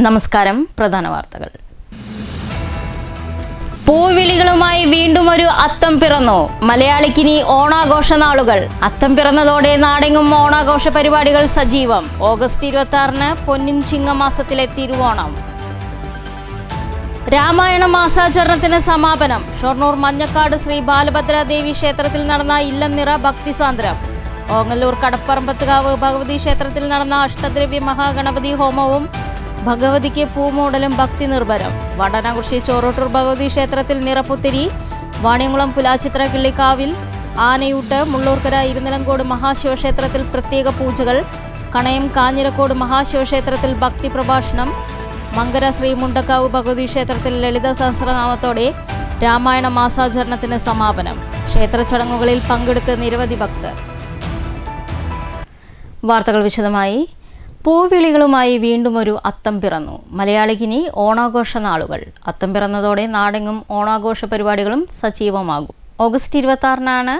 നമസ്കാരം. പ്രധാന വാർത്തകൾ. പൂവിളികളുമായി വീണ്ടും ഒരു അത്തം പിറന്നു. മലയാളിക്കിനി ഓണാഘോഷ നാളുകൾ. അത്തം പിറന്നതോടെ നാടെങ്ങും ഓണാഘോഷ പരിപാടികൾ സജീവം. ഓഗസ്റ്റ് 26-ന് പൊന്നിൻ ചിങ്ങമാസത്തിലെ തിരുവോണം. രാമായണ മാസാചരണത്തിന് സമാപനം. ഷൊർണൂർ മഞ്ഞക്കാട് ശ്രീ ബാലഭദ്രാദേവി ക്ഷേത്രത്തിൽ നടന്ന ഇല്ലം നിറ ഭക്തിസാന്ദ്രം. ഓങ്ങല്ലൂർ കടപ്പറമ്പത്തുകാവ് ഭഗവതി ക്ഷേത്രത്തിൽ നടന്ന അഷ്ടദ്രവ്യ മഹാഗണപതി ഹോമവും ഭഗവതിക്ക് പൂമൂടലും ഭക്തി നിർഭരം. വടനാകുറിശി ചോറോട്ടൂർ ഭഗവതി ക്ഷേത്രത്തിൽ നിറപ്പുത്തിരി. വാണിയംകുളം പുലാച്ചിത്ര കിള്ളിക്കാവിൽ ആനയൂട്ട്. മുള്ളൂർക്കര ഇരുനിലങ്കോട് മഹാശിവക്ഷേത്രത്തിൽ പ്രത്യേക പൂജകൾ. കണയം കാഞ്ഞിരക്കോട് മഹാശിവക്ഷേത്രത്തിൽ ഭക്തി പ്രഭാഷണം. മങ്കര ശ്രീ മുണ്ടക്കാവ് ഭഗവതി ക്ഷേത്രത്തിൽ ലളിത സഹസ്രനാമത്തോടെ രാമായണ മാസാചരണത്തിന് സമാപനം. ക്ഷേത്ര ചടങ്ങുകളിൽ പങ്കെടുത്ത് നിരവധി ഭക്തർ. വാർത്തകൾ വിശദമായി. പൂവിളികളുമായി വീണ്ടും ഒരു അത്തം പിറന്നു. മലയാളിക്കിനി ഓണാഘോഷ നാളുകൾ. അത്തം പിറന്നതോടെ നാടെങ്ങും ഓണാഘോഷ പരിപാടികളും സജീവമാകും. ഓഗസ്റ്റ് 26-നാണ്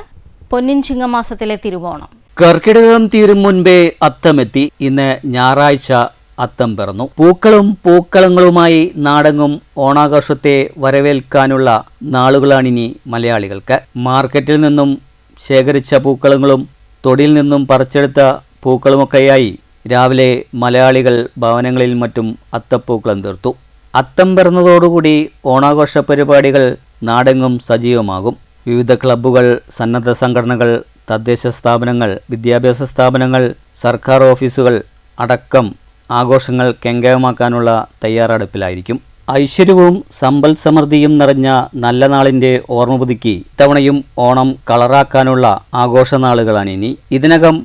പൊന്നിൻ ചിങ്ങമാസത്തിലെ തിരുവോണം. കർക്കിടകം തീരും മുൻപേ അത്തമെത്തി. ഇന്ന് ഞായറാഴ്ച അത്തം പിറന്നു. പൂക്കളും പൂക്കളങ്ങളുമായി നാടെങ്ങും ഓണാഘോഷത്തെ വരവേൽക്കാനുള്ള നാളുകളാണിനി മലയാളികൾക്ക്. മാർക്കറ്റിൽ നിന്നും ശേഖരിച്ച പൂക്കളങ്ങളും തൊടിയിൽ നിന്നും പറിച്ചെടുത്ത പൂക്കളുമൊക്കെയായി രാവിലെ മലയാളികൾ ഭവനങ്ങളിൽ മറ്റും അത്തപ്പൂക്കളം തീർത്തു. അത്തം പിറന്നതോടുകൂടി ഓണാഘോഷ പരിപാടികൾ നാടെങ്ങും സജീവമാകും. വിവിധ ക്ലബ്ബുകൾ, സന്നദ്ധ സംഘടനകൾ, തദ്ദേശ സ്ഥാപനങ്ങൾ, വിദ്യാഭ്യാസ സ്ഥാപനങ്ങൾ, സർക്കാർ ഓഫീസുകൾ അടക്കം ആഘോഷങ്ങൾ കെങ്കേമമാക്കാനുള്ള തയ്യാറെടുപ്പിലായിരിക്കും. ഐശ്വര്യവും സമ്പൽ സമൃദ്ധിയും നിറഞ്ഞ നല്ല നാളിൻ്റെ ഓർമ്മ പുതുക്കി ഇത്തവണയും ഓണം കളറാക്കാനുള്ള ആഘോഷനാളുകളാണിനി. ഇതിനകം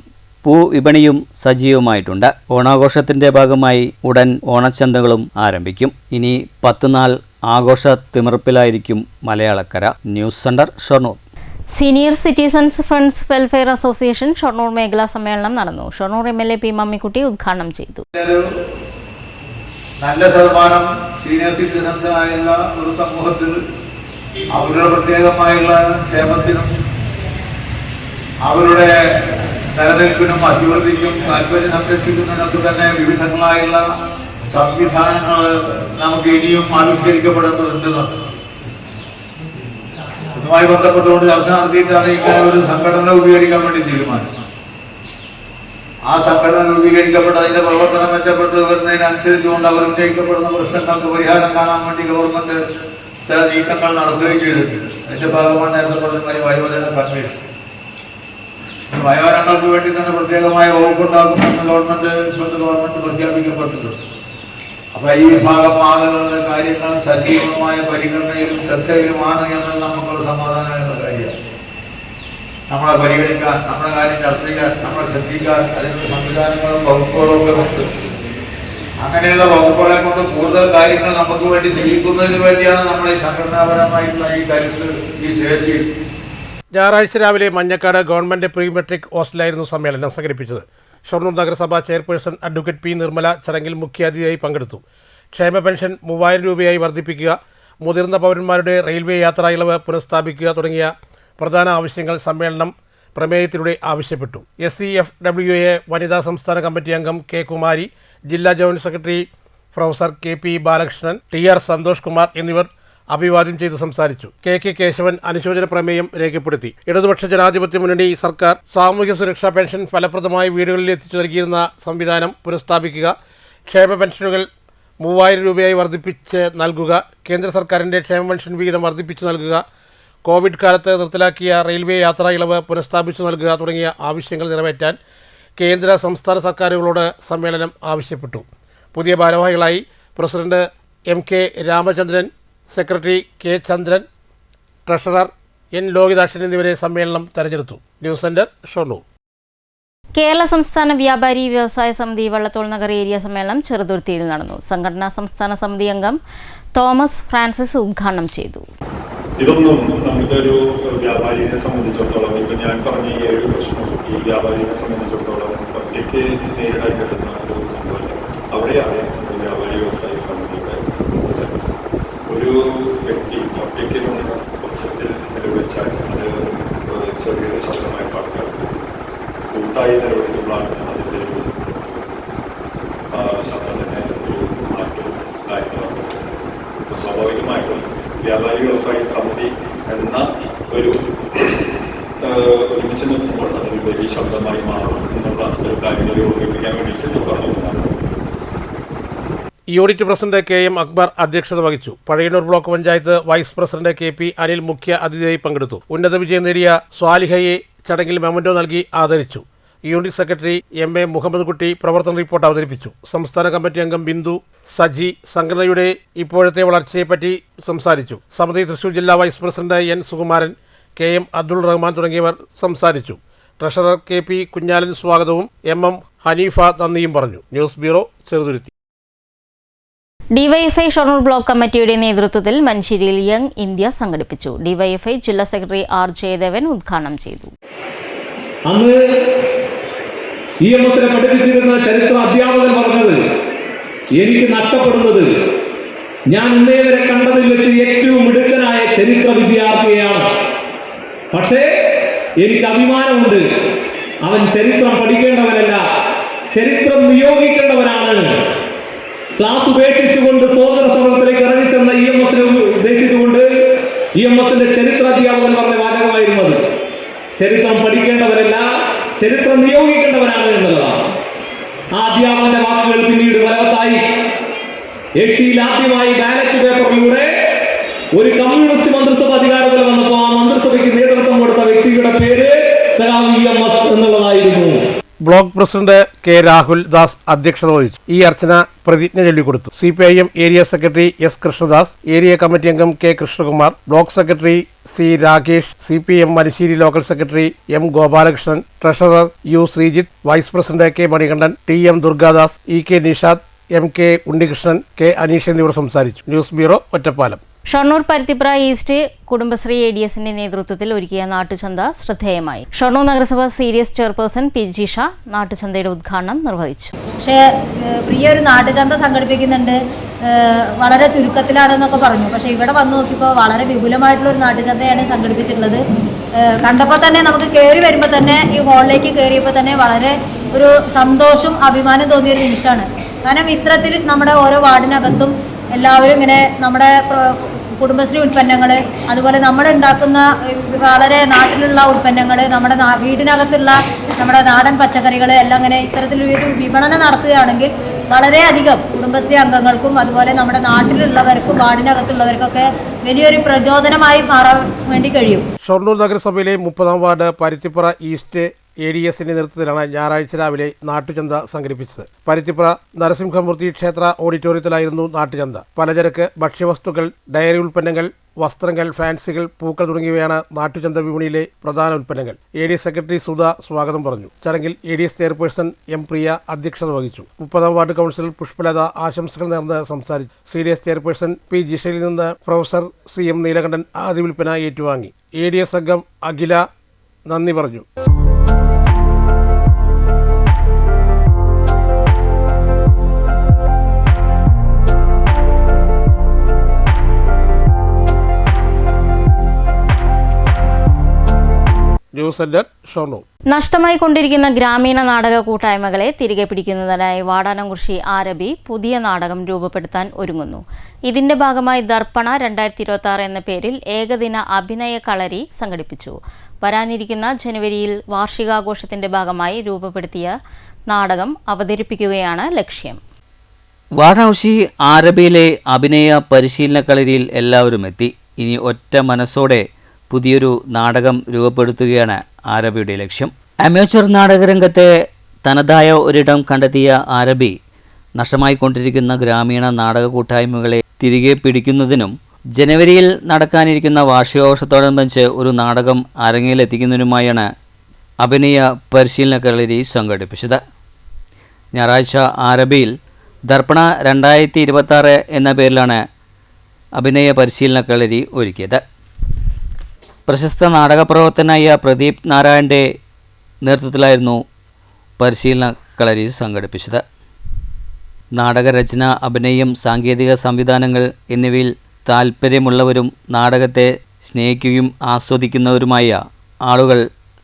പൂവിപണിയും സജീവമായിട്ടുണ്ട്. ഓണാഘോഷത്തിന്റെ ഭാഗമായി ഉടൻ ഓണച്ചന്തകളും ആരംഭിക്കും. ഇനി 10 നാൾ ആഘോഷ തിമിർപ്പിലായിരിക്കും മലയാളക്കര. News centre, Shoranur. Senior citizens friends welfare association Shoranur മേഖലാ സമ്മേളനം നടന്നു. ഷൊർണൂർ MLA പി മമ്മിക്കുട്ടി ഉദ്ഘാടനം ചെയ്തു. നല്ല ശതമാനം സീനിയർ സിറ്റിസൺസിനായുള്ള ഒരു സമൂഹത്തിൽ അവരുടെ പ്രത്യേകമായുള്ള ക്ഷേമത്തിനും അവരുടെ നിലനിൽപ്പിനും അഭിവൃദ്ധിക്കും താല്പര്യം സംരക്ഷിക്കുന്നതിനൊക്കെ തന്നെ വിവിധങ്ങളായുള്ള സംവിധാനങ്ങൾ നമുക്ക് ഇനിയും ആവിഷ്കരിക്കപ്പെടേണ്ടതുണ്ടെന്നുണ്ട്. ഇതുമായി ബന്ധപ്പെട്ടുകൊണ്ട് ചർച്ച നടത്തിയിട്ടാണ് ഇങ്ങനെ ഒരു സംഘടന രൂപീകരിക്കാൻ വേണ്ടി തീരുമാനിച്ചത്. ആ സംഘടന രൂപീകരിക്കപ്പെട്ട് അതിന്റെ പ്രവർത്തനം മെച്ചപ്പെട്ടു വരുന്നതിനനുസരിച്ചുകൊണ്ട് അവർ ഉന്നയിക്കപ്പെടുന്ന പ്രശ്നങ്ങൾക്ക് പരിഹാരം കാണാൻ വേണ്ടി ഗവൺമെന്റ് ചില നീക്കങ്ങൾ നടത്തുകയും ചെയ്തിട്ടുണ്ട്. അതിന്റെ ഭാഗമാണ് നേരത്തെ പറഞ്ഞ വയോജന കമ്മീഷൻ. വയോജനങ്ങൾക്ക് വേണ്ടി തന്നെ പ്രത്യേകമായ വകുപ്പുണ്ടാക്കുമെന്ന് ഗവൺമെന്റ് പ്രഖ്യാപിക്കപ്പെട്ടിട്ടുണ്ട്. അപ്പൊ ഈ ഭാഗം ആളുകളുടെ കാര്യങ്ങൾ സജീവമായ പരിഗണനയിലും ശ്രദ്ധയിലുമാണ് എന്നത് നമുക്കൊരു സമാധാനമുള്ള കാര്യമാണ്. നമ്മളെ പരിഗണിക്കാൻ, നമ്മുടെ കാര്യം ചർച്ച ചെയ്യാൻ, നമ്മളെ ശ്രദ്ധിക്കാൻ അതിനുള്ള സംവിധാനങ്ങളും വകുപ്പുകളും ഒക്കെ ഉണ്ട്. അങ്ങനെയുള്ള വകുപ്പുകളെ കൊണ്ട് കൂടുതൽ കാര്യങ്ങൾ നമുക്ക് വേണ്ടി ചെയ്യിക്കുന്നതിന് വേണ്ടിയാണ് നമ്മൾ ഈ സംഘടനാപരമായിട്ടുള്ള ഈ കരുത്ത്, ഈ ശേഷി. ഞായറാഴ്ച രാവിലെ മഞ്ഞക്കാട് ഗവൺമെന്റ് പ്രീ മെട്രിക് ഹോസ്റ്റലായിരുന്നു സമ്മേളനം സംഘടിപ്പിച്ചത്. ഷൊർണൂർ നഗരസഭാ ചെയർപേഴ്സൺ അഡ്വക്കേറ്റ് പി നിർമ്മല ചടങ്ങിൽ മുഖ്യാതിഥിയായി പങ്കെടുത്തു. ക്ഷേമ പെൻഷൻ 3000 രൂപയായി വർദ്ധിപ്പിക്കുക, മുതിർന്ന പൗരന്മാരുടെ റെയിൽവേ യാത്രാ ഇളവ് പുനഃസ്ഥാപിക്കുക തുടങ്ങിയ പ്രധാന ആവശ്യങ്ങൾ സമ്മേളനം പ്രമേയത്തിലൂടെ ആവശ്യപ്പെട്ടു. SCFWA വനിതാ സംസ്ഥാന കമ്മിറ്റി അംഗം കെ കുമാരി, ജില്ലാ joint secretary professor KP Balakrishnan, TR Santhosh Kumar എന്നിവർ അഭിവാദ്യം ചെയ്ത് സംസാരിച്ചു. KK കേശവൻ അനുശോചന പ്രമേയം രേഖപ്പെടുത്തി. ഇടതുപക്ഷ ജനാധിപത്യ മുന്നണി സർക്കാർ സാമൂഹ്യ സുരക്ഷാ പെൻഷൻ ഫലപ്രദമായി വീടുകളിൽ എത്തിച്ചു നൽകിയിരുന്ന സംവിധാനം പുനഃസ്ഥാപിക്കുക, ക്ഷേമ പെൻഷനുകൾ 3000 രൂപയായി വർദ്ധിപ്പിച്ച് നൽകുക, കേന്ദ്ര സർക്കാരിൻ്റെ ക്ഷേമ പെൻഷൻ വിഹിതം വർദ്ധിപ്പിച്ചു നൽകുക, കോവിഡ് കാലത്ത് നിർത്തലാക്കിയ റെയിൽവേ യാത്രാ ഇളവ് പുനഃസ്ഥാപിച്ചു നൽകുക തുടങ്ങിയ ആവശ്യങ്ങൾ നിറവേറ്റാൻ കേന്ദ്ര സംസ്ഥാന സർക്കാരുകളോട് സമ്മേളനം ആവശ്യപ്പെട്ടു. പുതിയ ഭാരവാഹികളായി president MK Ramachandran, secretary K Chandran, treasurer N Lohithakshan എന്നിവരെ സമ്മേളനം തെരഞ്ഞെടുത്തു. News centre, Shoranur. കേരള സംസ്ഥാന വ്യാപാരി വ്യവസായ സമിതി വള്ളത്തോൾ നഗർ ഏരിയ സമ്മേളനം ചെറുതുരുത്തിയിൽ നടന്നു. സംഘടനാ സംസ്ഥാന സമിതി അംഗം തോമസ് ഫ്രാൻസിസ് ഉദ്ഘാടനം ചെയ്തു. ഇതൊന്നും നമ്മുടെ ഒരു വ്യാപാരിയെ സംബന്ധിച്ചിടത്തോളം, ഇപ്പം ഞാൻ പറഞ്ഞ ഈ 7 പ്രശ്നം ഈ വ്യാപാരിയെ സംബന്ധിച്ചിടത്തോളം ഒറ്റയ്ക്ക് നേരിടാൻ പറ്റുന്ന ഒരു സംഭവം. അവിടെയാണ് വ്യാപാരി വ്യവസായ സമിതിയുടെ ഒരു വ്യക്തി ഒറ്റയ്ക്ക് ഉച്ചത്തിൽ നിലവിളിച്ചാൽ അത് ചെറിയൊരു ശബ്ദമായി പാടുക, കൂട്ടായി നിലവിളിക്കുമ്പോഴാണ് അതിൻ്റെ ഒരു ശബ്ദത്തിന് ഒരു മാറ്റവും സ്വാഭാവികമായിട്ടും വ്യാപാരി വ്യവസായ സമിതി എന്ന ഒരു ഒരുമിച്ച് നിൽക്കുമ്പോൾ അതൊരു വലിയ ശബ്ദമായി മാറും എന്നുള്ള ഒരു കാര്യങ്ങൾ ഓർമ്മിപ്പിക്കാൻ വേണ്ടിയിട്ട് ഞാൻ പറഞ്ഞതാണ്. യൂണിറ്റ് പ്രസിഡന്റ് KM അക്ബർ അധ്യക്ഷത വഹിച്ചു. Pazhayannur block panchayat vice president KP Anil മുഖ്യ അതിഥിയായി പങ്കെടുത്തു. ഉന്നത വിജയം നേടിയ സ്വാലിഹയെ ചടങ്ങിൽ മെമന്റോ നൽകി ആദരിച്ചു. യൂണിറ്റ് സെക്രട്ടറി MA മുഹമ്മദ് കുട്ടി പ്രവർത്തന റിപ്പോർട്ട് അവതരിപ്പിച്ചു. സംസ്ഥാന കമ്മിറ്റി അംഗം ബിന്ദു സജി സംഘടനയുടെ ഇപ്പോഴത്തെ വളർച്ചയെപ്പറ്റി സംസാരിച്ചു. സമിതി തൃശൂർ ജില്ലാ vice president N Sukumaran, KM Abdul Rahman തുടങ്ങിയവർ സംസാരിച്ചു. ട്രഷറർ KP കുഞ്ഞാലൻ സ്വാഗതവും MM ഹനീഫ നന്ദിയും പറഞ്ഞു. News bureau, Cheruthuruthy. DYFI Shoranur block കമ്മിറ്റിയുടെ നേതൃത്വത്തിൽ മഞ്ചേരിയിൽ യങ് ഇന്ത്യ സംഘടിപ്പിച്ചു. ഡിവൈഎഫ്ഐ ജില്ലാ സെക്രട്ടറി R ജയദേവൻ ഉദ്ഘാടനം ചെയ്തു. അന്ന് EMSനെ പഠിപ്പിച്ചിരുന്ന ചരിത്ര അധ്യാപകൻ പറഞ്ഞത്, എനിക്ക് നഷ്ടപ്പെടുന്നത് ഞാൻ ഇന്നേ വരെ കണ്ടതിൽ വെച്ച് ഏറ്റവും മിടുക്കനായ ചരിത്ര വിദ്യാർത്ഥിയാണ്. പക്ഷേ എനിക്ക് അഭിമാനമുണ്ട്, അവൻ ചരിത്രം പഠിക്കേണ്ടവനല്ല, ചരിത്രം നിയോഗിക്കേണ്ടവനാണ്. ക്ലാസ് ഉപേക്ഷിച്ചുകൊണ്ട് സ്വാതന്ത്ര്യ സമരത്തിലേക്ക് ഇറങ്ങിച്ചെന്ന EMSനെ ഉദ്ദേശിച്ചുകൊണ്ട് EMSന്റെ ചരിത്ര അധ്യാപകൻ പറഞ്ഞ വാചകമായിരുന്നത് ചരിത്രം പഠിക്കേണ്ടവരല്ല, ചരിത്രം നിയോഗിക്കേണ്ടവരാണ് എന്നുള്ളതാണ്. ആ അധ്യാപകന്റെ വാക്കുകൾ പിന്നീട് ഫലവത്തായി. ഏഷ്യയിൽ ആദ്യമായി ബാലറ്റ് പേപ്പറിലൂടെ ഒരു കമ്മ്യൂണിസ്റ്റ് മന്ത്രിസഭ അധികാരത്തിൽ വന്നപ്പോൾ ആ മന്ത്രിസഭയ്ക്ക് നേതൃത്വം കൊടുത്ത വ്യക്തിയുടെ പേര് സഖാവ് EMS എന്നുള്ളതായിരുന്നു. Block president K Rahul Das അധ്യക്ഷത വഹിച്ചു. ഈ അർച്ചന പ്രതിജ്ഞ ചൊല്ലിക്കൊടുത്തു. CPIM area secretary S Krishnadas, area committee അംഗം K Krishnakumar, block secretary C Rakesh, CPM Manusseri local secretary M Gopalakrishnan, treasurer U Sreejith, vice president K Manikandan, TM Durgadas, EK Nishad, MK Unnikrishnan, K Aneesh എന്നിവർ സംസാരിച്ചു. News bureau, Ottapalam. Shoranur Paruthipra east Kudumbashree ADSന്റെ നേതൃത്വത്തിൽ ഒരുക്കിയ നാട്ടുചന്ത ശ്രദ്ധേയമായി. ഷൊർണൂർ നഗരസഭ CDS ചെയർപേഴ്സൺ P ജിഷ നാട്ടുചന്തയുടെ ഉദ്ഘാടനം നിർവഹിച്ചു. പക്ഷേ പ്രിയ ഒരു നാട്ടുചന്ത സംഘടിപ്പിക്കുന്നുണ്ട്, വളരെ ചുരുക്കത്തിലാണെന്നൊക്കെ പറഞ്ഞു. പക്ഷേ ഇവിടെ വന്ന് നോക്കിയപ്പോൾ വളരെ വിപുലമായിട്ടുള്ളൊരു നാട്ടുചന്തയാണ് സംഘടിപ്പിച്ചിട്ടുള്ളത്. കണ്ടപ്പോൾ തന്നെ നമുക്ക് കയറി വരുമ്പോൾ തന്നെ ഈ ഹാളിലേക്ക് കയറിയപ്പോൾ തന്നെ വളരെ ഒരു സന്തോഷം അഭിമാനം തോന്നിയൊരു നിമിഷമാണ്. കാരണം ഇത്തരത്തിൽ നമ്മുടെ ഓരോ വാർഡിനകത്തും എല്ലാവരും ഇങ്ങനെ നമ്മുടെ കുടുംബശ്രീ ഉൽപ്പന്നങ്ങൾ, അതുപോലെ നമ്മൾ ഉണ്ടാക്കുന്ന വളരെ നാട്ടിലുള്ള ഉൽപ്പന്നങ്ങൾ, നമ്മുടെ വീടിനകത്തുള്ള നമ്മുടെ നാടൻ പച്ചക്കറികൾ എല്ലാം ഇങ്ങനെ ഇത്തരത്തിലൊരു വിപണനം നടത്തുകയാണെങ്കിൽ വളരെയധികം കുടുംബശ്രീ അംഗങ്ങൾക്കും അതുപോലെ നമ്മുടെ നാട്ടിലുള്ളവർക്കും വാർഡിനകത്തുള്ളവർക്കൊക്കെ വലിയൊരു പ്രചോദനമായി മാറാൻ വേണ്ടി കഴിയും. ഷൊർണൂർ നഗരസഭയിലെ 30-ാം വാർഡ് പരുത്തിപ്പുറ ഈസ്റ്റ് ADSന്റെ നേതൃത്വത്തിലാണ് ഞായറാഴ്ച രാവിലെ നാട്ടുചന്ത സംഘടിപ്പിച്ചത്. പരുത്തിപ്പുറ നരസിംഹമൂർത്തി ക്ഷേത്ര ഓഡിറ്റോറിയത്തിലായിരുന്നു നാട്ടുചന്ത. പലചരക്ക്, ഭക്ഷ്യവസ്തുക്കൾ, ഡയറി ഉൽപ്പന്നങ്ങൾ, വസ്ത്രങ്ങൾ, ഫാൻസികൾ, പൂക്കൾ തുടങ്ങിയവയാണ് നാട്ടുചന്ത വിപണിയിലെ പ്രധാന ഉൽപ്പന്നങ്ങൾ. ADS സെക്രട്ടറി സുധ സ്വാഗതം പറഞ്ഞു. ചടങ്ങിൽ ADS ചെയർപേഴ്സൺ M പ്രിയ അധ്യക്ഷത വഹിച്ചു. 30-ാം വാർഡ് കൗൺസിലർ പുഷ്പലത ആശംസകൾ നേർന്ന് സംസാരിച്ചു. CDS ചെയർപേഴ്സൺ P ജിഷയിൽ നിന്ന് പ്രൊഫസർ CM നീലകണ്ഠൻ ആദ്യ വിൽപ്പന ഏറ്റുവാങ്ങി. ADS അംഗം അഖില നന്ദി പറഞ്ഞു. News centre, Shoranur. നഷ്ടമായി കൊണ്ടിരിക്കുന്ന ഗ്രാമീണ നാടക കൂട്ടായ്മകളെ തിരികെ പിടിക്കുന്നതിനായി വാടാനംകുറിശി ആരബി പുതിയ നാടകം രൂപപ്പെടുത്താൻ ഒരുങ്ങുന്നു. ഇതിന്റെ ഭാഗമായി ദർപ്പണ 2026 എന്ന പേരിൽ ഏകദിന അഭിനയ കളരി സംഘടിപ്പിച്ചു. വരാനിരിക്കുന്ന ജനുവരിയിൽ വാർഷികാഘോഷത്തിന്റെ ഭാഗമായി രൂപപ്പെടുത്തിയ നാടകം അവതരിപ്പിക്കുകയാണ് ലക്ഷ്യം. വാടാനംകുറിശി ആരബിയിലെ അഭിനയ പരിശീലന കളരിയിൽ എല്ലാവരും എത്തി. ഇനി ഒറ്റ മനസ്സോടെ പുതിയൊരു നാടകം രൂപപ്പെടുത്തുകയാണ് ആരബിയുടെ ലക്ഷ്യം. അമേച്ചർ നാടകരംഗത്തെ തനതായ ഒരിടം കണ്ടെത്തിയ ആരബി നഷ്ടമായിക്കൊണ്ടിരിക്കുന്ന ഗ്രാമീണ നാടക കൂട്ടായ്മകളെ തിരികെ പിടിക്കുന്നതിനും ജനുവരിയിൽ നടക്കാനിരിക്കുന്ന വാർഷികാഘോഷത്തോടനുബന്ധിച്ച് ഒരു നാടകം അരങ്ങിലെത്തിക്കുന്നതിനുമായാണ് അഭിനയ പരിശീലന കളരി സംഘടിപ്പിച്ചത്. ഞായറാഴ്ച ആരബിയിൽ ദർപ്പണ 2026 എന്ന പേരിലാണ് അഭിനയ പരിശീലന കളരി ഒരുക്കിയത്. പ്രശസ്ത നാടകപ്രവർത്തകനായ പ്രദീപ് നാരായണൻ്റെ നേതൃത്വത്തിലായിരുന്നു പരിശീലന കളരി സംഘടിപ്പിച്ചത്. നാടകരചന, അഭിനയം, സാങ്കേതിക സംവിധാനങ്ങൾ എന്നിവയിൽ താൽപ്പര്യമുള്ളവരും നാടകത്തെ സ്നേഹിക്കുകയും ആസ്വദിക്കുന്നവരുമായ ആളുകൾ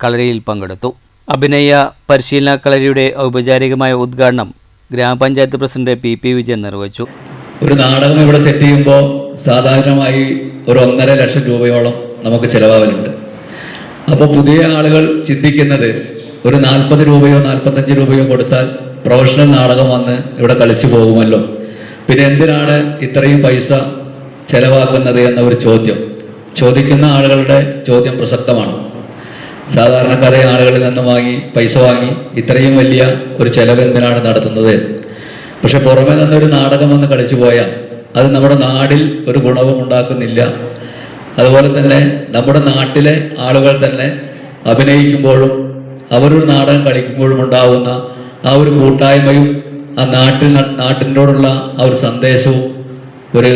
കളരിയിൽ പങ്കെടുത്തു. അഭിനയ പരിശീലന കളരിയുടെ ഔപചാരികമായ ഉദ്ഘാടനം ഗ്രാമപഞ്ചായത്ത് പ്രസിഡന്റ് PP വിജയൻ നിർവഹിച്ചു. ഒരു നാടകം ഇവിടെ സെറ്റ് ചെയ്യുമ്പോൾ സാധാരണമായി ഒരു 1.5 ലക്ഷം രൂപയോളം നമുക്ക് ചിലവാകുന്നുണ്ട്. അപ്പോൾ പുതിയ ആളുകൾ ചിന്തിക്കുന്നത് ഒരു 40 രൂപയോ 45 രൂപയോ കൊടുത്താൽ പ്രൊഫഷണൽ നാടകം വന്ന് ഇവിടെ കളിച്ചു പോകുമല്ലോ, പിന്നെ എന്തിനാണ് ഇത്രയും പൈസ ചെലവാക്കുന്നത് എന്ന ഒരു ചോദിക്കുന്ന ആളുകളുടെ ചോദ്യം പ്രസക്തമാണ്. സാധാരണക്കാരെ ആളുകളിൽ നിന്ന് പൈസ വാങ്ങി ഇത്രയും വലിയ ഒരു ചെലവ് എന്തിനാണ് നടത്തുന്നത്? പക്ഷെ പുറമെ നിന്നൊരു നാടകം വന്ന് കളിച്ചു പോയാൽ അത് നമ്മുടെ നാടിൽ ഒരു ഗുണവും ഉണ്ടാക്കുന്നില്ല. അതുപോലെ തന്നെ നമ്മുടെ നാട്ടിലെ ആളുകൾ തന്നെ അഭിനയിക്കുമ്പോഴും അവരൊരു നാടകം കളിക്കുമ്പോഴും ഉണ്ടാവുന്ന ആ ഒരു കൂട്ടായ്മയും ആ നാട്ടിനോടുള്ള ആ ഒരു സന്ദേശവും ഒരു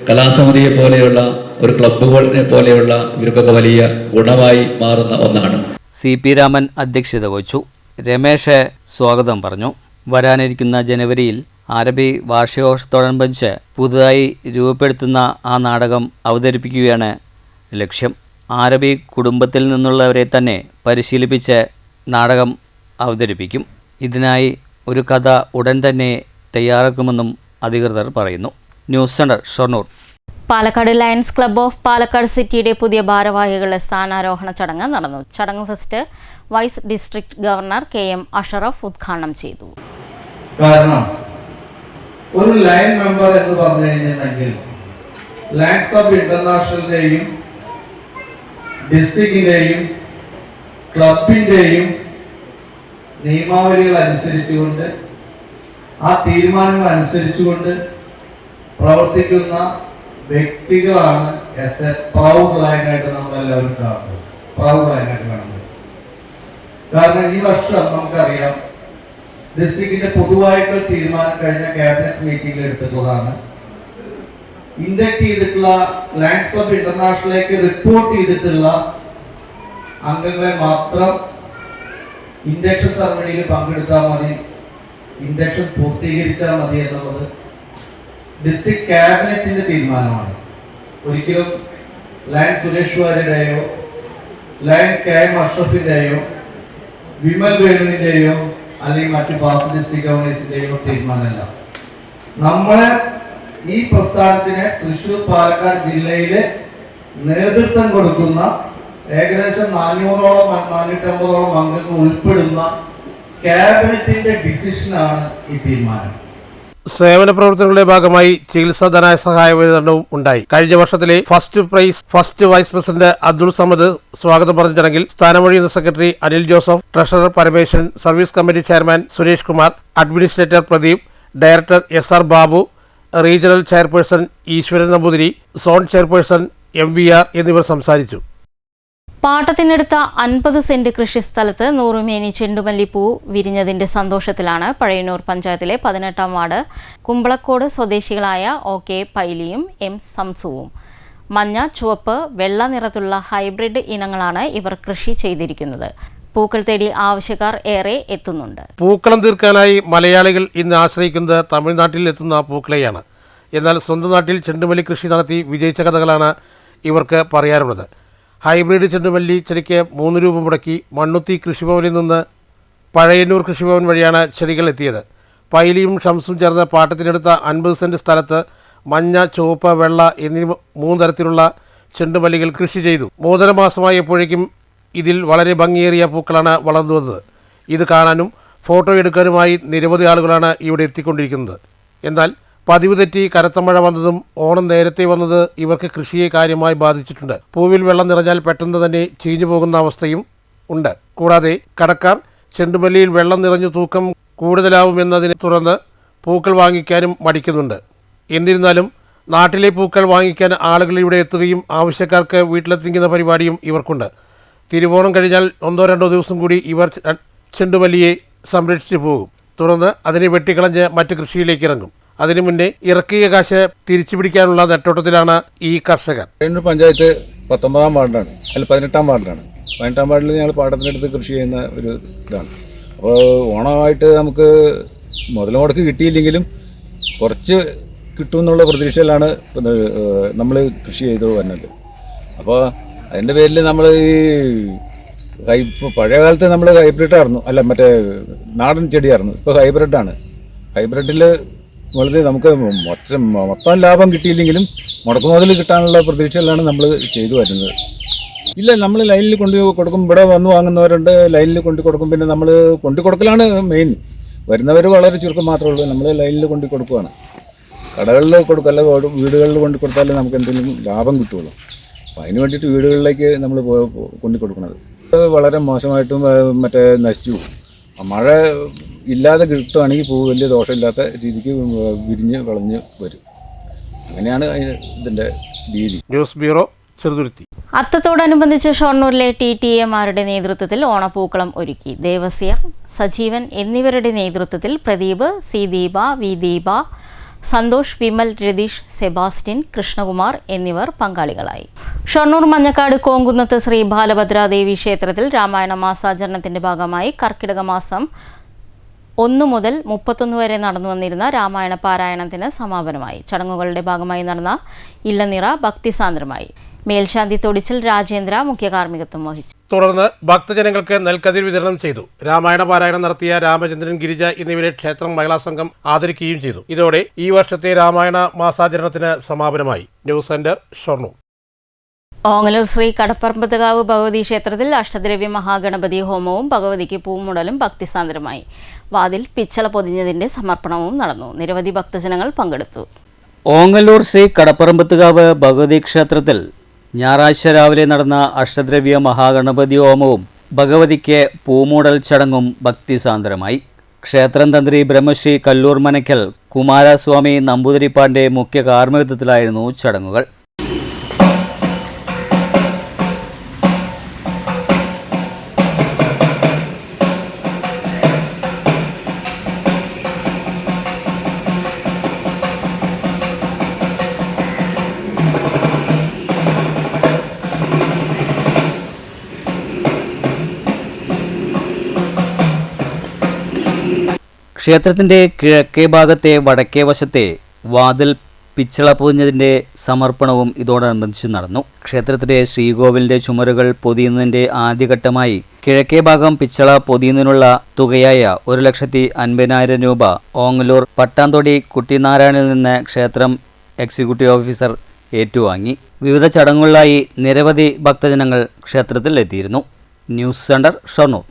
കലാസമിതിയെ പോലെയുള്ള ഒരു ക്ലബ്ബുകളെ പോലെയുള്ള ഇവർക്കൊക്കെ വലിയ ഗുണമായി മാറുന്ന ഒന്നാണ്. CP രാമൻ അധ്യക്ഷത വഹിച്ചു. രമേശ് സ്വാഗതം പറഞ്ഞു. വരാനിരിക്കുന്ന ജനുവരിയിൽ ആരബി വാർഷികോത്സവത്തോടനുബന്ധിച്ച് പുതുതായി രൂപപ്പെടുത്തുന്ന ആ നാടകം അവതരിപ്പിക്കുകയാണ് ലക്ഷ്യം. ആരബി കുടുംബത്തിൽ നിന്നുള്ളവരെ തന്നെ പരിശീലിപ്പിച്ച് നാടകം അവതരിപ്പിക്കും. ഇതിനായി ഒരു കഥ ഉടൻ തന്നെ തയ്യാറാക്കുമെന്നും അധികൃതർ പറയുന്നു. News centre, Shoranur. Palakkad lions club of Palakkad സിറ്റിയുടെ പുതിയ ഭാരവാഹികളുടെ സ്ഥാനാരോഹണ ചടങ്ങ് നടന്നു. ചടങ്ങ് first vice district governor KM Ashraf ഉദ്ഘാടനം ചെയ്തു. കാരണം ഒരു ലയൺ മെമ്പർ എന്ന് പറഞ്ഞു കഴിഞ്ഞിട്ടുണ്ടെങ്കിൽ ലയൺസ് ക്ലബ്ബ് ഇന്റർനാഷണലിന്റെയും ഡിസ്ട്രിക്റ്റിന്റെയും ക്ലബിന്റെയും നിയമാവലികൾ അനുസരിച്ചുകൊണ്ട് ആ തീരുമാനങ്ങൾ അനുസരിച്ചുകൊണ്ട് പ്രവർത്തിക്കുന്ന വ്യക്തികളാണ് എസ് എ പ്രൗഡ് ലയനായിട്ട് നമ്മളെല്ലാവരും കാണുന്നത്. പ്രൗഡ് ലയനായിട്ട് കാണുന്നത്. കാരണം ഈ വർഷം നമുക്കറിയാം ഡിസ്ട്രിക്റ്റിന്റെ പൊതുവായിട്ടുള്ള തീരുമാനം കഴിഞ്ഞ ക്യാബിനറ്റ് മീറ്റിംഗിൽ എടുത്തിട്ടുള്ളതാണ്. ഇൻഡക്ട് ചെയ്തിട്ടുള്ള ലയൺസ് ക്ലബ്ബ് ഇന്റർനാഷണലിലേക്ക് റിപ്പോർട്ട് ചെയ്തിട്ടുള്ള അംഗങ്ങളെ മാത്രം ഇൻഡക്ഷൻ സെറമണിയിൽ പങ്കെടുത്താൽ മതി, ഇൻഡക്ഷൻ പൂർത്തീകരിച്ചാൽ മതി എന്നുള്ളത് ഡിസ്ട്രിക്ട് ക്യാബിനറ്റിന്റെ തീരുമാനമാണ്. ഒരിക്കലും ലയൺ സുരേഷ് വാര്യയുടെയോ ലയൺ KM അഷ്റഫിന്റെയോ വിമൽ വേണുവിന്റെയോ അല്ലെങ്കിൽ മറ്റു പാസ് ഡിസ്ട്രിക്ട് ഗവർണേഴ്സിന്റെയോ തീരുമാനമല്ല. നമ്മളെ ഈ പ്രസ്ഥാനത്തിന് തൃശ്ശൂർ പാലക്കാട് ജില്ലയിലെ നേതൃത്വം കൊടുക്കുന്ന ഏകദേശം 450ഓളം അംഗങ്ങൾ ഉൾപ്പെടുന്ന ക്യാബിനറ്റിന്റെ ഡിസിഷനാണ് ഈ തീരുമാനം. സേവന പ്രവർത്തനങ്ങളുടെ ഭാഗമായി ചികിത്സാ ധനസഹായ വിതരണവും ഉണ്ടായി. കഴിഞ്ഞ വർഷത്തിലെ first vice president Abdul Samad സ്വാഗതം പറഞ്ഞ ചടങ്ങിൽ സ്ഥാനമൊഴിയുന്ന secretary Anil Joseph, treasurer Parameswaran, service committee chairman Suresh Kumar, administrator Pradeep, director SR Babu, regional chairperson Eswaran Namboothiri, zone chairperson MVR എന്നിവർ സംസാരിച്ചു. പാട്ടത്തിനെടുത്ത 50 സെന്റ് കൃഷിസ്ഥലത്ത് 100 മേനി ചെണ്ടുമല്ലിപ്പൂ വിരിഞ്ഞതിന്റെ സന്തോഷത്തിലാണ് പഴയന്നൂർ പഞ്ചായത്തിലെ 18-ാം വാർഡ് കുമ്പളക്കോട് സ്വദേശികളായ OK പൈലിയും M സംസുവും. മഞ്ഞ, ചുവപ്പ്, വെള്ള നിറത്തിലുള്ള ഹൈബ്രിഡ് ഇനങ്ങളാണ് ഇവർ കൃഷി ചെയ്തിരിക്കുന്നത്. പൂക്കൾ തേടി ആവശ്യക്കാർ ഏറെ എത്തുന്നുണ്ട്. പൂക്കളം തീർക്കാനായി മലയാളികൾ ഇന്ന് ആശ്രയിക്കുന്നത് തമിഴ്നാട്ടിൽ എത്തുന്ന പൂക്കളെയാണ്. എന്നാൽ സ്വന്തം നാട്ടിൽ ചെണ്ടുമല്ലി കൃഷി നടത്തി വിജയിച്ച കഥകളാണ് ഇവർക്ക് പറയാറുള്ളത്. ഹൈബ്രിഡ് ചെണ്ടുമല്ലി ചെടിക്ക് 3 രൂപ മുടക്കി മണ്ണുത്തി കൃഷിഭവനിൽ നിന്ന് പഴയന്നൂർ കൃഷിഭവൻ വഴിയാണ് ചെടികൾ എത്തിയത്. പൈലിയും ഷംസും ചേർന്ന് പാട്ടത്തിനെടുത്ത 50 സെന്റ് സ്ഥലത്ത് മഞ്ഞ, ചുവപ്പ്, വെള്ള എന്നീ 3 തരത്തിലുള്ള ചെണ്ടുമല്ലികൾ കൃഷി ചെയ്തു. 3.5 മാസമായപ്പോഴേക്കും ഇതിൽ വളരെ ഭംഗിയേറിയ പൂക്കളാണ് വളർന്നു വന്നത്. ഇത് കാണാനും ഫോട്ടോ എടുക്കാനുമായി നിരവധി ആളുകളാണ് ഇവിടെ എത്തിക്കൊണ്ടിരിക്കുന്നത്. എന്നാൽ പതിവ് തെറ്റി കനത്ത മഴ വന്നതും ഓണം നേരത്തെ വന്നത് ഇവർക്ക് കൃഷിയെ കാര്യമായി ബാധിച്ചിട്ടുണ്ട്. പൂവിൽ വെള്ളം നിറഞ്ഞാൽ പെട്ടെന്ന് തന്നെ ചീഞ്ഞു പോകുന്ന അവസ്ഥയും ഉണ്ട്. കൂടാതെ കടക്കാർ ചെണ്ടുമല്ലിയിൽ വെള്ളം നിറഞ്ഞു തൂക്കം കൂടുതലാവുമെന്നതിനെ തുടർന്ന് പൂക്കൾ വാങ്ങിക്കാനും മടിക്കുന്നുണ്ട്. എന്നിരുന്നാലും നാട്ടിലെ പൂക്കൾ വാങ്ങിക്കാൻ ആളുകൾ ഇവിടെ എത്തുകയും ആവശ്യക്കാർക്ക് വീട്ടിലെത്തിക്കുന്ന പരിപാടിയും ഇവർക്കുണ്ട്. തിരുവോണം കഴിഞ്ഞാൽ 1-2 ദിവസം കൂടി ഇവർ ചെണ്ടുമല്ലിയെ സംരക്ഷിച്ചു പോകും. തുടർന്ന് അതിനെ വെട്ടിക്കളഞ്ഞ് മറ്റ് കൃഷിയിലേക്ക് ഇറങ്ങും. അതിനു മുന്നേ ഇറക്കിയ കാശ് തിരിച്ചു പിടിക്കാനുള്ള നെട്ടോട്ടത്തിലാണ് ഈ കർഷകർ. പഞ്ചായത്ത് 19-ാം വാർഡാണ്, അല്ല 18-ാം വാർഡിലാണ്. 18-ാം വാർഡിൽ ഞങ്ങൾ പാടത്തിനടുത്ത് കൃഷി ചെയ്യുന്ന ഒരു ഇതാണ്. അപ്പോൾ ഓണമായിട്ട് നമുക്ക് മുതൽ മുടക്ക് കിട്ടിയില്ലെങ്കിലും കുറച്ച് കിട്ടുമെന്നുള്ള പ്രതീക്ഷയിലാണ് നമ്മൾ കൃഷി ചെയ്തു വരുന്നത്. അപ്പോൾ അതിൻ്റെ പേരിൽ നമ്മൾ ഈ പഴയ കാലത്ത് നമ്മൾ ഹൈബ്രിഡായിരുന്നു, അല്ല മറ്റേ നാടൻ ചെടിയായിരുന്നു. ഇപ്പോൾ ഹൈബ്രിഡാണ്. ഹൈബ്രിഡിൽ വളരെ നമുക്ക് മൊത്തം ലാഭം കിട്ടിയില്ലെങ്കിലും മുടക്കുമുതൽ കിട്ടാനുള്ള പ്രതീക്ഷയിലാണ് നമ്മൾ ചെയ്തു വരുന്നത്. ഇല്ല, നമ്മൾ ലൈനിൽ കൊണ്ടു കൊടുക്കും. ഇവിടെ വന്ന് വാങ്ങുന്നവരുണ്ട്, ലൈനിൽ കൊണ്ടു കൊടുക്കും. പിന്നെ നമ്മൾ കൊണ്ടു കൊടുക്കലാണ് മെയിൻ. വരുന്നവർ വളരെ ചുരുക്കം മാത്രമേ ഉള്ളൂ. നമ്മൾ ലൈനിൽ കൊണ്ടു കൊടുക്കുകയാണ്. കടകളിൽ കൊടുക്കല്ല, വീടുകളിൽ കൊണ്ടു കൊടുത്താലേ നമുക്ക് എന്തെങ്കിലും ലാഭം കിട്ടുള്ളൂ. അപ്പം അതിന് വേണ്ടിയിട്ട് വീടുകളിലേക്ക് നമ്മൾ കൊണ്ടു കൊടുക്കുന്നത് വളരെ മോശമായിട്ടും നശിച്ചു. മഴ ഇല്ലാതെ കിട്ടുകയാണെങ്കിൽ പൂ വലിയ ദോഷമില്ലാത്ത രീതിക്ക് വിരിഞ്ഞ് കളഞ്ഞ് വരും. അങ്ങനെയാണ് ഇതിൻ്റെ രീതി. News bureau, Cheruthuruthy. അത്തത്തോടനുബന്ധിച്ച് ഷൊർണൂരിലെ TTAമാരുടെ നേതൃത്വത്തിൽ ഓണപ്പൂക്കളം ഒരുക്കി. ദേവസ്യ, സജീവൻ എന്നിവരുടെ നേതൃത്വത്തിൽ പ്രദീപ്, സി ദീപ, വി ദീപ, സന്തോഷ്, വിമൽ, രതീഷ്, സെബാസ്റ്റ്യൻ, കൃഷ്ണകുമാർ എന്നിവർ പങ്കാളികളായി. ഷൊർണൂർ മഞ്ഞക്കാട് കോങ്കുന്നത്ത് ശ്രീ ബാലഭദ്രാദേവി ക്ഷേത്രത്തിൽ രാമായണ മാസാചരണത്തിന്റെ ഭാഗമായി കർക്കിടക മാസം 1 മുതൽ 31 വരെ നടന്നു വന്നിരുന്ന രാമായണ പാരായണത്തിന് സമാപനമായി. ചടങ്ങുകളുടെ ഭാഗമായി നടന്ന ഇല്ലനിറ ഭക്തിസാന്ദ്രമായി. മേൽശാന്തി തൊടിച്ചിൽ രാജേന്ദ്ര മുഖ്യ കാർമ്മികത്വം വഹിച്ചു. തുടർന്ന് ഭക്തജനങ്ങൾക്ക് നെൽക്കതിർ വിതരണം ചെയ്തു. രാമായണ പാരായണം നടത്തിയ രാമചന്ദ്രൻ, ഗിരിജ എന്നിവരെ ക്ഷേത്രം മഹിളാ സംഘം ആദരിക്കുകയും ചെയ്തു. ഇതോടെ ഈ വർഷത്തെ രാമായണ മാസാചരണത്തിന് സമാപനമായി. News centre, Shoranur. ഓങ്ങല്ലൂർ ശ്രീ കടപ്പറമ്പത്തുകാവ് ഭഗവതി ക്ഷേത്രത്തിൽ അഷ്ടദ്രവ്യ മഹാഗണപതി ഹോമവും ഭഗവതിക്ക് പൂമുടലും ഭക്തിസാന്ദ്രമായി. വാതിൽ പിച്ചള പൊതിഞ്ഞതിന്റെ സമർപ്പണവും നടന്നു. നിരവധി ഭക്തജനങ്ങൾ പങ്കെടുത്തു. ഓങ്ങല്ലൂർ ശ്രീ കടപ്പറമ്പത്തുകാവ് ഭഗവതി ക്ഷേത്രത്തിൽ ഞായറാഴ്ച രാവിലെ നടന്ന അഷ്ടദ്രവ്യ മഹാഗണപതി ഹോമവും ഭഗവതിക്ക് പൂമൂടൽ ചടങ്ങും ഭക്തിസാന്ദ്രമായി. ക്ഷേത്രം തന്ത്രി ബ്രഹ്മശ്രീ കല്ലൂർ മനക്കൽ കുമാരസ്വാമി നമ്പൂതിരിപ്പാടിന്റെ മുഖ്യ കാർമ്മികത്വത്തിലായിരുന്നു ചടങ്ങുകൾ. ക്ഷേത്രത്തിൻ്റെ കിഴക്കേ ഭാഗത്തെ വടക്കേ വശത്തെ വാതിൽ പിച്ചള പൊതിഞ്ഞതിൻ്റെ സമർപ്പണവും ഇതോടനുബന്ധിച്ച് നടന്നു. ക്ഷേത്രത്തിലെ ശ്രീകോവിലിൻ്റെ ചുമരുകൾ പൊതിയുന്നതിൻ്റെ ആദ്യഘട്ടമായി കിഴക്കേ ഭാഗം പിച്ചള പൊതിയുന്നതിനുള്ള തുകയായ 1,50,000 രൂപ ഓങ്ങല്ലൂർ പട്ടാന്തൊടി കുട്ടിനാരായണിൽ നിന്ന് ക്ഷേത്രം എക്സിക്യൂട്ടീവ് ഓഫീസർ ഏറ്റുവാങ്ങി. വിവിധ ചടങ്ങുകളിലായി നിരവധി ഭക്തജനങ്ങൾ ക്ഷേത്രത്തിൽ എത്തിയിരുന്നു. News centre, Shoranur.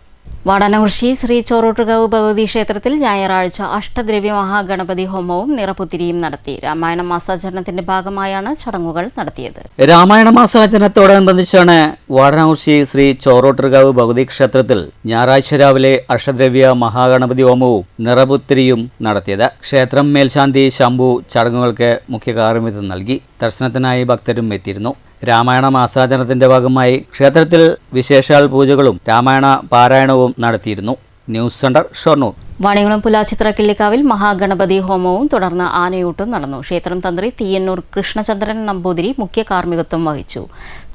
വാടാനകുറിശി ശ്രീ ചോറോട്ടുകാവ് ഭഗവതി ക്ഷേത്രത്തിൽ ഞായറാഴ്ച അഷ്ടദ്രവ്യ മഹാഗണപതി ഹോമവും നിറപുത്തിരിയും നടത്തി. രാമായണ മാസാചരണത്തിന്റെ ഭാഗമായാണ് ചടങ്ങുകൾ നടത്തിയത്. രാമായണ മാസാചരണത്തോടനുബന്ധിച്ചാണ് വാടാനകുറിശി ശ്രീ ചോറോട്ടുകാവ് ഭഗവതി ക്ഷേത്രത്തിൽ ഞായറാഴ്ച രാവിലെ അഷ്ടദ്രവ്യ മഹാഗണപതി ഹോമവും നിറപുത്തിരിയും നടത്തിയത്. ക്ഷേത്രം മേൽശാന്തി ശംഭു ചടങ്ങുകൾക്ക് മുഖ്യ കാർമ്മികത്വം നൽകി. ദർശനത്തിനായി ഭക്തരും എത്തിയിരുന്നു. രാമായണ മാസാചരണത്തിന്റെ ഭാഗമായി ക്ഷേത്രത്തിൽ വിശേഷാൽ പൂജകളും രാമായണ പാരായണവും നടത്തിയിരുന്നു. News centre, Shoranur. വാണികുളം പുലാച്ചിത്ര കിള്ളിക്കാവിൽ മഹാഗണപതി ഹോമവും തുടർന്ന് ആനയൂട്ടും നടന്നു. ക്ഷേത്രം തന്ത്രി തീയന്നൂർ കൃഷ്ണചന്ദ്രൻ നമ്പൂതിരി മുഖ്യ കാർമ്മികത്വം വഹിച്ചു.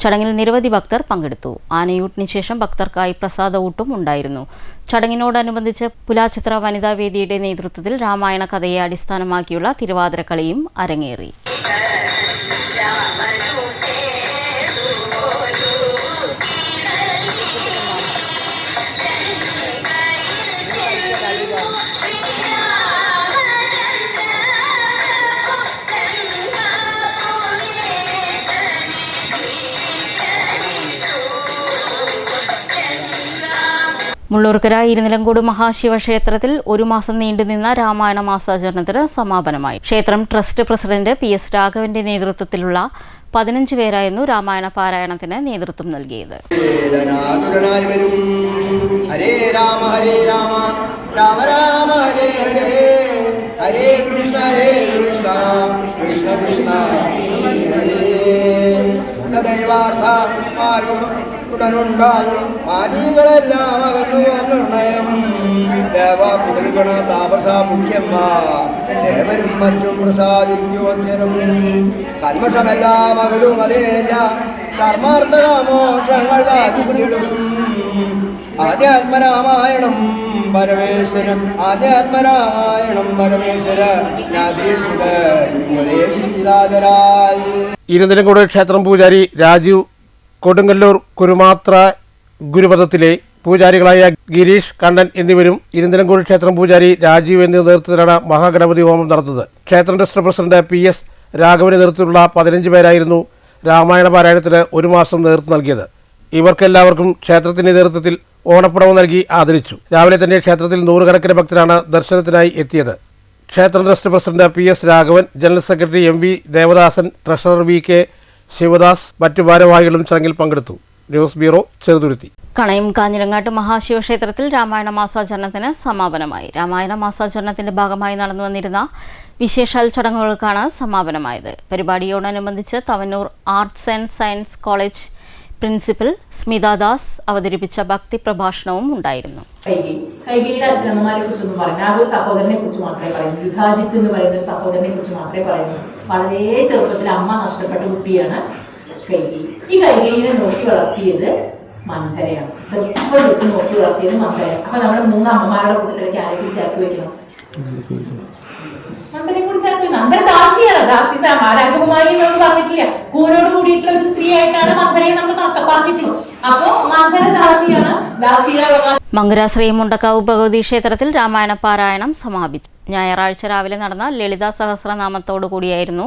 ചടങ്ങിൽ നിരവധി ഭക്തർ പങ്കെടുത്തു. ആനയൂട്ടിന് ശേഷം ഭക്തർക്കായി പ്രസാദ ഊട്ടും ഉണ്ടായിരുന്നു. ചടങ്ങിനോടനുബന്ധിച്ച് പുലാച്ചിത്ര വനിതാവേദിയുടെ നേതൃത്വത്തിൽ രാമായണ കഥയെ അടിസ്ഥാനമാക്കിയുള്ള തിരുവാതിരക്കളിയും അരങ്ങേറി. മുള്ളൂർക്കര ഇരുനിലങ്കോട് മഹാശിവക്ഷേത്രത്തിൽ 1 മാസം നീണ്ടുനിന്ന രാമായണ മാസാചരണത്തിന് സമാപനമായി. ക്ഷേത്രം ട്രസ്റ്റ് പ്രസിഡന്റ് PS രാഘവന്റെ നേതൃത്വത്തിലുള്ള 15 പേരായിരുന്നു രാമായണ പാരായണത്തിന് നേതൃത്വം നൽകിയത്. ഹരേ രാമ ഹരേ രാമ രാമ രാമ ഹരേ ഹരേ ഹരേ കൃഷ്ണ കൃഷ്ണ കൃഷ്ണ കൃഷ്ണ ഉടനുണ്ടാകും പാതികളെല്ലാം അകന്നു നിർണയം ദേവാപുത്രികണ താപസ മുഖ്യന്മാരും മറ്റും പ്രസാദിക്കുവരും കൽമഷമെല്ലാം അകലും അതേല്ല ധർമാർത്ഥകാമോഷങ്ങൾ സാധിക്കും. ആധ്യാത്മരാമായണം പരമേശ്വരൻ ആധ്യാത്മരാമായണം പരമേശ്വര ഉപദേശിച്ചിതാചരാൽ. ഇരുനിലങ്കോട് ക്ഷേത്രം പൂജാരി രാജീവ്, കൊടുങ്ങല്ലൂർ കുരുമാത്ര ഗുരുപഥത്തിലെ പൂജാരികളായ ഗിരീഷ്, കണ്ണൻ എന്നിവരും ഇരുനിലങ്കോട് ക്ഷേത്രം പൂജാരി രാജീവ് എന്നിവരുടെ നേതൃത്വത്തിലാണ് മഹാഗണപതി ഹോമം നടത്തുന്നത്. ക്ഷേത്രം ട്രസ്റ്റ് പ്രസിഡന്റ് PS രാഘവന് നേതൃത്വത്തിലുള്ള 15 പേരായിരുന്നു രാമായണ പാരായണത്തിന് 1 മാസം നേതൃത്വം നൽകിയത്. ഇവർക്കെല്ലാവർക്കും ക്ഷേത്രത്തിന്റെ നേതൃത്വത്തിൽ ഓണപ്പുടവ് നൽകി ആദരിച്ചു. രാവിലെ തന്നെ ക്ഷേത്രത്തിൽ 100 കണക്കിന് ഭക്തരാണ് ദർശനത്തിനായി എത്തിയത്. ക്ഷേത്ര trust president PS Raghavan, general secretary MV Devadasan, treasurer VK Sivadas, മറ്റു ഭാരവാഹികളും ചടങ്ങിൽ പങ്കെടുത്തു. News bureau, Cheruthuruthy. കണയം കാഞ്ഞിരങ്ങാട്ട് മഹാശിവക്ഷേത്രത്തിൽ രാമായണ മാസാചരണത്തിന് സമാപനമായി. രാമായണ മാസാചരണത്തിന്റെ ഭാഗമായി നടന്നു വന്നിരുന്ന വിശേഷാൽ ചടങ്ങുകൾക്കാണ് സമാപനമായത്. പരിപാടിയോടനുബന്ധിച്ച് Thavanoor arts and science college principal Smitha Das അവതരിപ്പിച്ച ഭക്തി പ്രഭാഷണവും ഉണ്ടായിരുന്നു. കൈകേയിയുടെ അച്ഛനമ്മമാരെ കുറിച്ചൊന്നും പറഞ്ഞു, ആ ഒരു സഹോദരനെ കുറിച്ച് മാത്രമേ പറയുന്നു. യുദ്ധാജിത്ത് എന്ന് പറയുന്ന ഒരു സഹോദരനെ കുറിച്ച് മാത്രമേ പറയുന്നു. വളരെ ചെറുപ്പത്തിൽ അമ്മ നഷ്ടപ്പെട്ട കുട്ടിയാണ് കൈകേയി. ഈ കൈകേയിനെ നോക്കി വളർത്തിയത് മന്ധരയാണ്. ചെറുപ്പം നോക്കി വളർത്തിയത് മന്ധരയാണ്. അപ്പൊ നമ്മുടെ 3 അമ്മമാരുടെ കൂട്ടത്തിലേക്ക് ആരെ കൂടി ചേർത്ത് വെക്കണം? മന്ധരെ കൂടി ചേർത്ത് വെക്കണം. മന്ധര ദാസിയാണ്. ദാസി രാജകുമാരി എന്നൊന്നും പറഞ്ഞിട്ടില്ല. കൂനോട് കൂടിയിട്ടുള്ള ഒരു സ്ത്രീ ആയിട്ടാണ് മന്ധരയെ നമ്മൾ പറഞ്ഞിട്ടുള്ളൂ. അപ്പോ മന്ധര ദാസിയാണ്. ദാസിയുടെ അവകാശം. മങ്കര ശ്രീ മുണ്ടക്കാവ് ഭഗവതി ക്ഷേത്രത്തിൽ രാമായണ പാരായണം സമാപിച്ചു. ഞായറാഴ്ച രാവിലെ നടന്ന ലളിതാ സഹസ്രനാമത്തോടു കൂടിയായിരുന്നു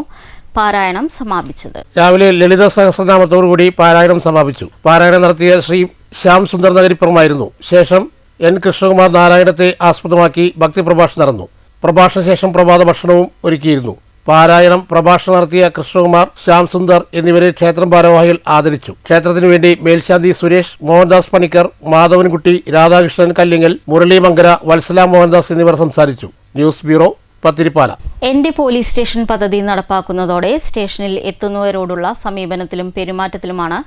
പാരായണം സമാപിച്ചത്. രാവിലെ ലളിത സഹസ്രനാമത്തോടുകൂടി പാരായണം സമാപിച്ചു. പാരായണം നടത്തിയ ശ്രീ ശ്യാം സുന്ദർ നഗരിപ്പുറമായിരുന്നു. ശേഷം N കൃഷ്ണകുമാർ നാരായണത്തെ ആസ്പദമാക്കി ഭക്തി പ്രഭാഷണം നടന്നു. പ്രഭാഷണ ശേഷം പ്രഭാത ഭക്ഷണവും ഒരുക്കിയിരുന്നു. പാരായണം പ്രഭാഷണം നടത്തിയ കൃഷ്ണകുമാർ, ശ്യാം സുന്ദർ എന്നിവരെ ക്ഷേത്രം ഭാരവാഹികൾ ആദരിച്ചു. ക്ഷേത്രത്തിനു വേണ്ടി മേൽശാന്തി സുരേഷ്, മോഹൻദാസ് പണിക്കർ, മാധവൻകുട്ടി, രാധാകൃഷ്ണൻ കല്ലിങ്ങൽ, മുരളി മങ്കര, വത്സല മോഹൻദാസ് എന്നിവർ സംസാരിച്ചു. News bureau, Pathirippala. എന്റെ പോലീസ് സ്റ്റേഷൻ പദ്ധതി നടപ്പാക്കുന്നതോടെ സ്റ്റേഷനിൽ എത്തുന്നവരോടുള്ള സമീപനത്തിലും പെരുമാറ്റത്തിലുമാണ്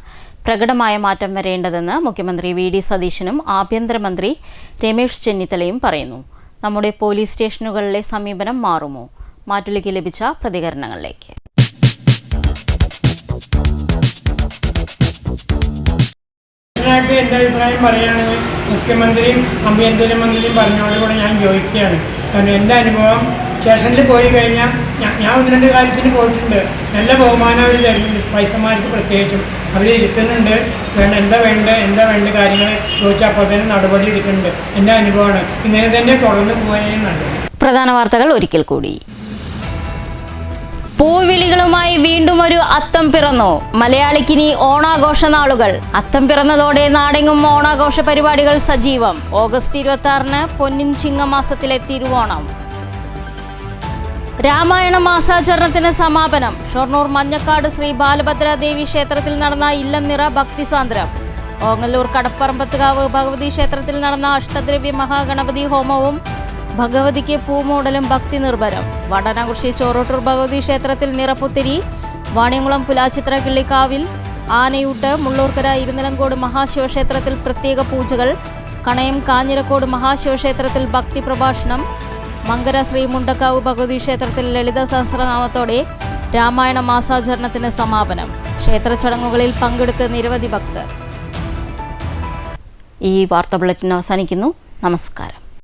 പ്രകടമായ മാറ്റം വരേണ്ടതെന്ന് മുഖ്യമന്ത്രി VD സതീശനും ആഭ്യന്തരമന്ത്രി രമേശ് ചെന്നിത്തലയും പറയുന്നു. നമ്മുടെ പോലീസ് സ്റ്റേഷനുകളിലെ സമീപനം മാറുമോ? മാറ്റുലിക്ക് ലഭിച്ച പ്രതികരണങ്ങളിലേക്ക്. എൻ്റെ അഭിപ്രായം പറയുകയാണെങ്കിൽ മുഖ്യമന്ത്രിയും ആഭ്യന്തരമന്ത്രിയും പറഞ്ഞോടുകൂടെ ഞാൻ യോജിക്കുകയാണ്. കാരണം എൻ്റെ അനുഭവം സ്റ്റേഷനിൽ പോയി കഴിഞ്ഞാൽ ഞാൻ 1-2 കാര്യത്തിന് പോയിട്ടുണ്ട്. നല്ല ബഹുമാനം അവർ തരുന്നുണ്ട്. പൈസമാർക്ക് പ്രത്യേകിച്ചും അവർ ഇരുത്തുന്നുണ്ട്. എന്താ വേണ്ട കാര്യങ്ങൾ ചോദിച്ചാൽ അപ്പോൾ തന്നെ നടപടി എടുക്കുന്നുണ്ട്. എൻ്റെ അനുഭവമാണ്. ഇങ്ങനെ തന്നെ തുടർന്ന് പോകാനും നല്ലത്. പ്രധാന വാർത്തകൾ ഒരിക്കൽ കൂടി. പൂവിളികളുമായി വീണ്ടും ഒരു അത്തം പിറന്നു. മലയാളിക്കിനി ഓണാഘോഷ നാളുകൾ. അത്തം പിറന്നതോടെ നാടെങ്ങും ഓണാഘോഷ പരിപാടികൾ സജീവം. ഓഗസ്റ്റ് 26-ന് പൊന്നിൻ ചിങ്ങമാസത്തിലെ തിരുവോണം. രാമായണ മാസാചരണത്തിന് സമാപനം. ഷൊർണൂർ മഞ്ഞക്കാട് ശ്രീ ബാലഭദ്ര ദേവി ക്ഷേത്രത്തിൽ നടന്ന ഇല്ലം നിറ ഭക്തിസാന്ദ്രം. ഓങ്ങല്ലൂർ കടപ്പറമ്പത്തുകാവ് ഭഗവതി ക്ഷേത്രത്തിൽ നടന്ന അഷ്ടദ്രവ്യ മഹാഗണപതി ഹോമവും ഭഗവതിക്ക് പൂമൂടലും ഭക്തി നിർഭരം. വടനകുറിശി ചോറോട്ടൂർ ഭഗവതി ക്ഷേത്രത്തിൽ നിറപ്പുത്തിരി. വാണിയംകുളം പുലാച്ചിത്ര കിള്ളിക്കാവിൽ ആനയൂട്ട്. മുള്ളൂർക്കര ഇരുനിലങ്കോട് മഹാശിവക്ഷേത്രത്തിൽ പ്രത്യേക പൂജകൾ. കണയം കാഞ്ഞിരക്കോട് മഹാശിവക്ഷേത്രത്തിൽ ഭക്തി പ്രഭാഷണം. മങ്കര ശ്രീ മുണ്ടക്കാവ് ഭഗവതി ക്ഷേത്രത്തിൽ ലളിത സഹസ്രനാമത്തോടെ രാമായണ മാസാചരണത്തിന് സമാപനം. ക്ഷേത്ര ചടങ്ങുകളിൽ പങ്കെടുത്ത് നിരവധി ഭക്തർ. ഈ വാർത്താ ബുള്ളറ്റിൻ അവസാനിക്കുന്നു. നമസ്കാരം.